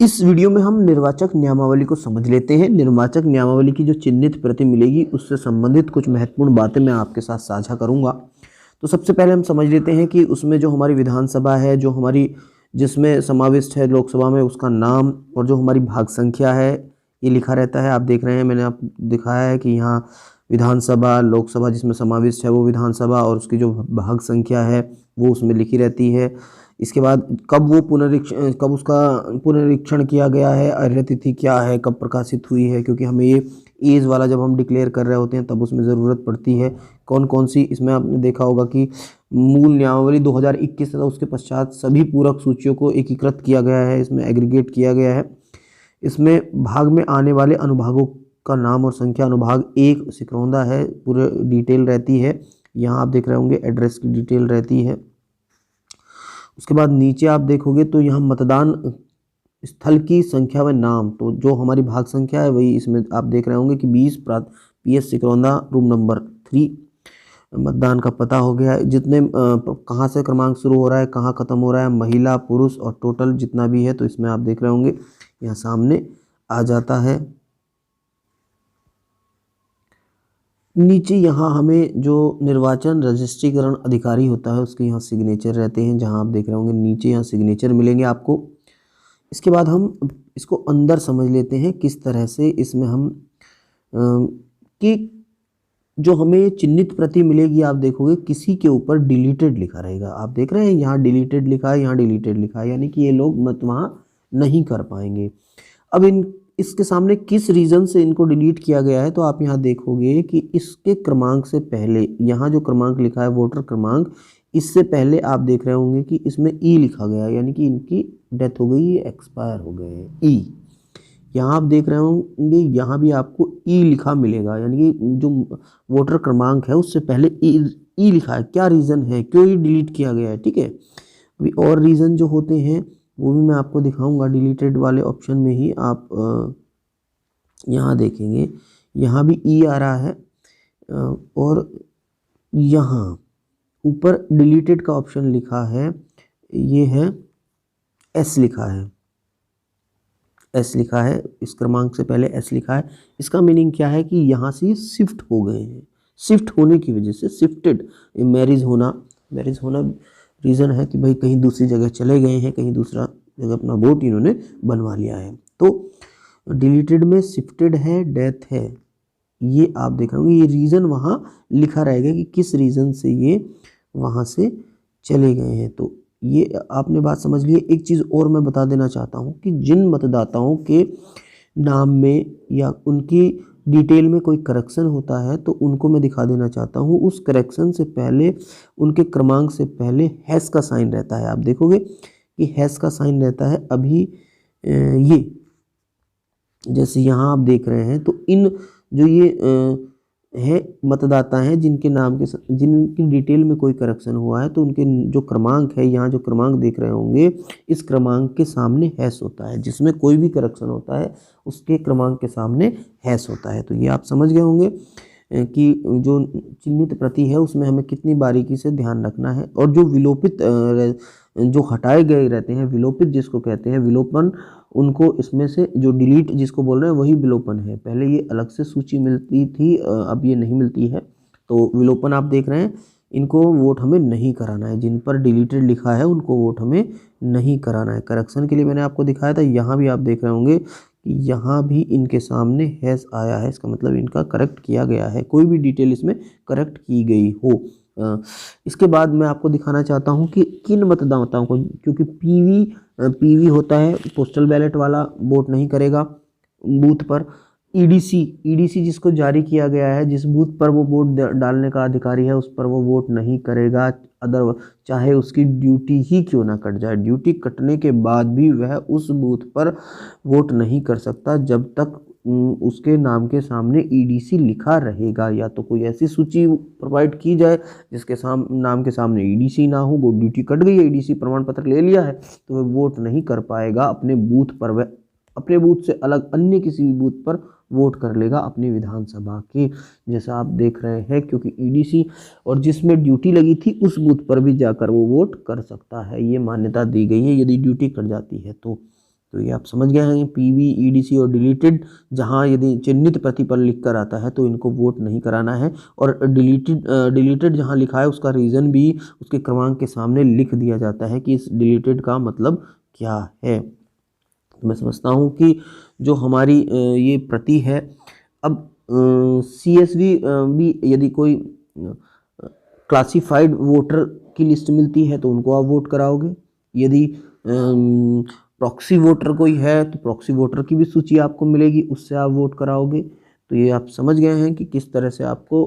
इस वीडियो में हम निर्वाचक नियमावली को समझ लेते हैं। निर्वाचक नियमावली की जो चिन्हित प्रति मिलेगी उससे संबंधित कुछ महत्वपूर्ण बातें मैं आपके साथ साझा करूंगा। तो सबसे पहले हम समझ लेते हैं कि उसमें जो हमारी विधानसभा है, जो हमारी जिसमें समाविष्ट है लोकसभा में, उसका नाम और जो हमारी भाग संख्या है ये लिखा रहता है। आप देख रहे हैं, मैंने आप दिखाया है कि यहाँ विधानसभा, लोकसभा जिसमें समाविष्ट है वो विधानसभा, और उसकी जो भाग संख्या है वो उसमें लिखी रहती है। इसके बाद कब उसका पुनरीक्षण किया गया है, अर्य तिथि क्या है, कब प्रकाशित हुई है, क्योंकि हमें ये एज वाला जब हम डिक्लेयर कर रहे होते हैं तब उसमें ज़रूरत पड़ती है। कौन कौन सी, इसमें आपने देखा होगा कि मूल नियमावली 2021 तथा उसके पश्चात सभी पूरक सूचियों को एकीकृत किया गया है, इसमें एग्रीगेट किया गया है। इसमें भाग में आने वाले अनुभागों का नाम और संख्या, अनुभाग 1 सिकरौंदा है, पूरे डिटेल रहती है। यहाँ आप देख रहे होंगे एड्रेस की डिटेल रहती है। उसके बाद नीचे आप देखोगे तो यहाँ मतदान स्थल की संख्या व नाम, तो जो हमारी भाग संख्या है वही इसमें आप देख रहे होंगे कि 20 PS सिकरौंदा रूम नंबर 3। मतदान का पता हो गया है, जितने कहाँ से क्रमांक शुरू हो रहा है, कहाँ ख़त्म हो रहा है, महिला पुरुष और टोटल जितना भी है, तो इसमें आप देख रहे होंगे यहाँ सामने आ जाता है। नीचे यहाँ हमें जो निर्वाचन रजिस्ट्रीकरण अधिकारी होता है उसके यहाँ सिग्नेचर रहते हैं, जहाँ आप देख रहे होंगे नीचे यहाँ सिग्नेचर मिलेंगे आपको। इसके बाद हम इसको अंदर समझ लेते हैं किस तरह से इसमें हम कि जो हमें चिन्हित प्रति मिलेगी, आप देखोगे किसी के ऊपर डिलीटेड लिखा रहेगा। आप देख रहे हैं यहाँ डिलीटेड लिखा है, यहाँ डिलीटेड लिखा है, यानी कि ये लोग मत वहाँ नहीं कर पाएंगे। अब इसके सामने किस रीज़न से इनको डिलीट किया गया है, तो आप यहाँ देखोगे कि इसके क्रमांक से पहले यहाँ जो क्रमांक लिखा है वोटर क्रमांक, इससे पहले आप देख रहे होंगे कि इसमें ई लिखा गया है, यानी कि इनकी डेथ हो गई, ये एक्सपायर हो गए हैं। ई यहाँ आप देख रहे होंगे, यहाँ भी आपको ई लिखा मिलेगा, यानी कि जो वोटर क्रमांक है उससे पहले ई लिखा है। क्या रीज़न है, क्यों ये डिलीट किया गया है, ठीक है। अभी और रीज़न जो होते हैं वो भी मैं आपको दिखाऊंगा डिलीटेड वाले ऑप्शन में ही। आप यहाँ देखेंगे, यहाँ भी ई आ रहा है, और यहाँ ऊपर डिलीटेड का ऑप्शन लिखा है, ये है एस लिखा है, एस लिखा है, इस क्रमांक से पहले एस लिखा है। इसका मीनिंग क्या है कि यहाँ से ये शिफ्ट हो गए हैं, शिफ्ट होने की वजह से, शिफ्टेड, मैरिज होना रीज़न है कि भाई कहीं दूसरी जगह चले गए हैं, कहीं दूसरा जगह अपना वोट इन्होंने बनवा लिया है। तो डिलीटेड में शिफ्टेड है, डेथ है, ये आप देख रहे होंगे, ये रीज़न वहाँ लिखा रहेगा कि किस रीज़न से ये वहाँ से चले गए हैं। तो ये आपने बात समझ ली। एक चीज़ और मैं बता देना चाहता हूँ कि जिन मतदाताओं के नाम में या उनकी डिटेल में कोई करेक्शन होता है तो उनको मैं दिखा देना चाहता हूँ। उस करेक्शन से पहले, उनके क्रमांक से पहले हैश का साइन रहता है। आप देखोगे कि हैश का साइन रहता है। अभी ये जैसे यहाँ आप देख रहे हैं, तो इन जो ये है मतदाता हैं जिनके नाम के जिनकी डिटेल में कोई करेक्शन हुआ है, तो उनके जो क्रमांक है, यहाँ जो क्रमांक देख रहे होंगे, इस क्रमांक के सामने हैश होता है। जिसमें कोई भी करेक्शन होता है उसके क्रमांक के सामने हैश होता है। तो ये आप समझ गए होंगे कि जो चिन्हित प्रति है उसमें हमें कितनी बारीकी से ध्यान रखना है। और जो विलोपित जो हटाए गए रहते हैं, विलोपित जिसको कहते हैं, विलोपन, उनको इसमें से जो डिलीट जिसको बोल रहे हैं वही विलोपन है। पहले ये अलग से सूची मिलती थी, अब ये नहीं मिलती है। तो विलोपन आप देख रहे हैं, इनको वोट हमें नहीं कराना है। जिन पर डिलीटेड लिखा है उनको वोट हमें नहीं कराना है। करेक्शन के लिए मैंने आपको दिखाया था, यहाँ भी आप देख रहे होंगे कि यहाँ भी इनके सामने हैश आया है, इसका मतलब इनका करेक्ट किया गया है, कोई भी डिटेल इसमें करेक्ट की गई हो। इसके बाद मैं आपको दिखाना चाहता हूँ कि किन मतदाताओं को, क्योंकि पीवी होता है, पोस्टल बैलेट वाला वोट नहीं करेगा बूथ पर। ईडीसी जिसको जारी किया गया है, जिस बूथ पर वो वोट डालने का अधिकारी है उस पर वो वोट नहीं करेगा, अदर चाहे उसकी ड्यूटी ही क्यों ना कट जाए। ड्यूटी कटने के बाद भी वह उस बूथ पर वोट नहीं कर सकता जब तक उसके नाम के सामने ईडीसी लिखा रहेगा। या तो कोई ऐसी सूची प्रोवाइड की जाए जिसके नाम के सामने ईडीसी ना हो, वो ड्यूटी कट गई है, ईडीसी प्रमाण पत्र ले लिया है, तो वह वोट नहीं कर पाएगा अपने बूथ पर। वह अपने बूथ से अलग अन्य किसी भी बूथ पर वोट कर लेगा अपनी विधानसभा के, जैसा आप देख रहे हैं, क्योंकि ईडीसी और जिसमें ड्यूटी लगी थी उस बूथ पर भी जाकर वो वोट कर सकता है। ये मान्यता दी गई है यदि ड्यूटी कट जाती है तो। तो ये आप समझ गए हैं, पीवी, ईडीसी और डिलीटेड, जहां यदि चिन्हित प्रति पर लिख कर आता है तो इनको वोट नहीं कराना है, और डिलीटेड जहां लिखा है उसका रीज़न भी उसके क्रमांक के सामने लिख दिया जाता है कि इस डिलीटेड का मतलब क्या है। तो मैं समझता हूँ कि जो हमारी ये प्रति है, अब CSV भी यदि कोई क्लासिफाइड वोटर की लिस्ट मिलती है तो उनको आप वोट कराओगे। यदि प्रॉक्सी वोटर कोई है तो प्रॉक्सी वोटर की भी सूची आपको मिलेगी, उससे आप वोट कराओगे। तो ये आप समझ गए हैं कि किस तरह से आपको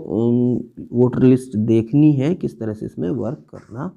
वोटर लिस्ट देखनी है, किस तरह से इसमें वर्क करना